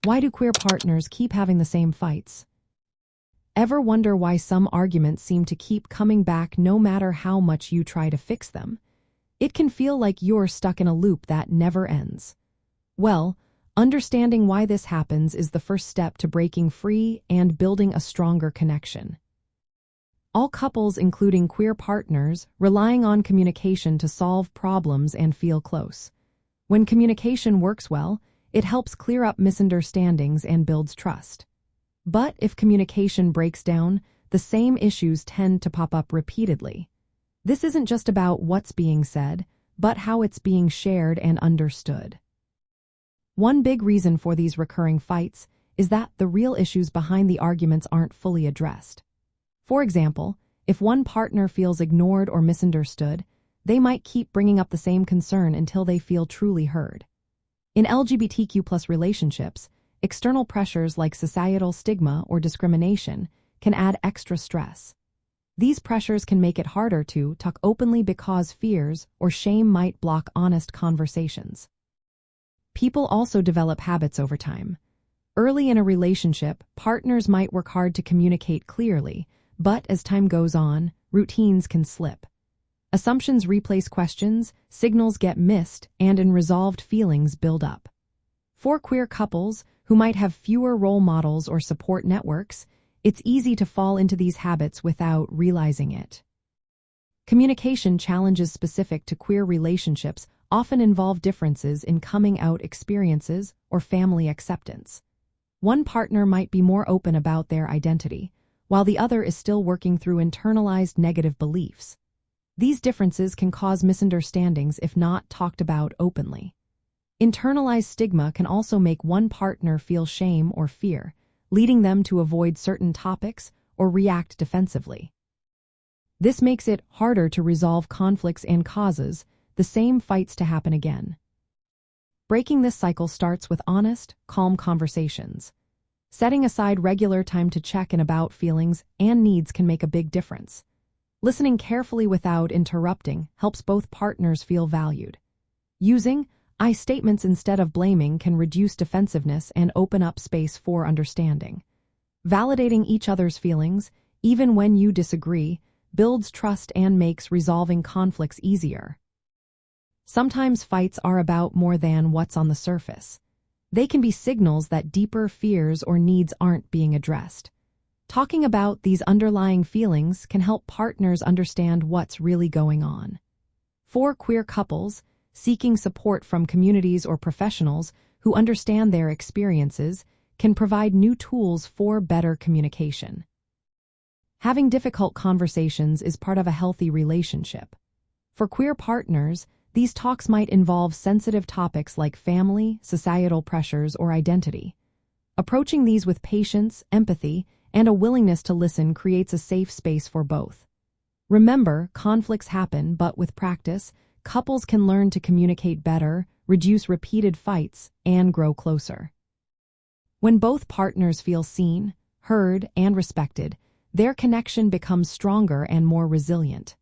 Why do queer partners keep having the same fights? Ever wonder why some arguments seem to keep coming back no matter how much you try to fix them? It can feel like you're stuck in a loop that never ends. Well, understanding why this happens is the first step to breaking free and building a stronger connection. All couples, including queer partners, relying on communication to solve problems and feel close. When communication works well, it helps clear up misunderstandings and builds trust. But if communication breaks down, the same issues tend to pop up repeatedly. This isn't just about what's being said, but how it's being shared and understood. One big reason for these recurring fights is that the real issues behind the arguments aren't fully addressed. For example, if one partner feels ignored or misunderstood, they might keep bringing up the same concern until they feel truly heard. In LGBTQ+ relationships, external pressures like societal stigma or discrimination can add extra stress. These pressures can make it harder to talk openly because fears or shame might block honest conversations. People also develop habits over time. Early in a relationship, partners might work hard to communicate clearly, but as time goes on, routines can slip. Assumptions replace questions, signals get missed, and unresolved feelings build up. For queer couples who might have fewer role models or support networks, it's easy to fall into these habits without realizing it. Communication challenges specific to queer relationships often involve differences in coming out experiences or family acceptance. One partner might be more open about their identity, while the other is still working through internalized negative beliefs. These differences can cause misunderstandings if not talked about openly. Internalized stigma can also make one partner feel shame or fear, leading them to avoid certain topics or react defensively. This makes it harder to resolve conflicts and causes the same fights to happen again. Breaking this cycle starts with honest, calm conversations. Setting aside regular time to check in about feelings and needs can make a big difference. Listening carefully without interrupting helps both partners feel valued. Using I statements instead of blaming can reduce defensiveness and open up space for understanding. Validating each other's feelings, even when you disagree, builds trust and makes resolving conflicts easier. Sometimes fights are about more than what's on the surface. They can be signals that deeper fears or needs aren't being addressed. Talking about these underlying feelings can help partners understand what's really going on. For queer couples, seeking support from communities or professionals who understand their experiences can provide new tools for better communication. Having difficult conversations is part of a healthy relationship. For queer partners, these talks might involve sensitive topics like family, societal pressures, or identity. Approaching these with patience, empathy, and a willingness to listen creates a safe space for both. Remember, conflicts happen, but with practice, couples can learn to communicate better, reduce repeated fights, and grow closer. When both partners feel seen, heard, and respected, their connection becomes stronger and more resilient.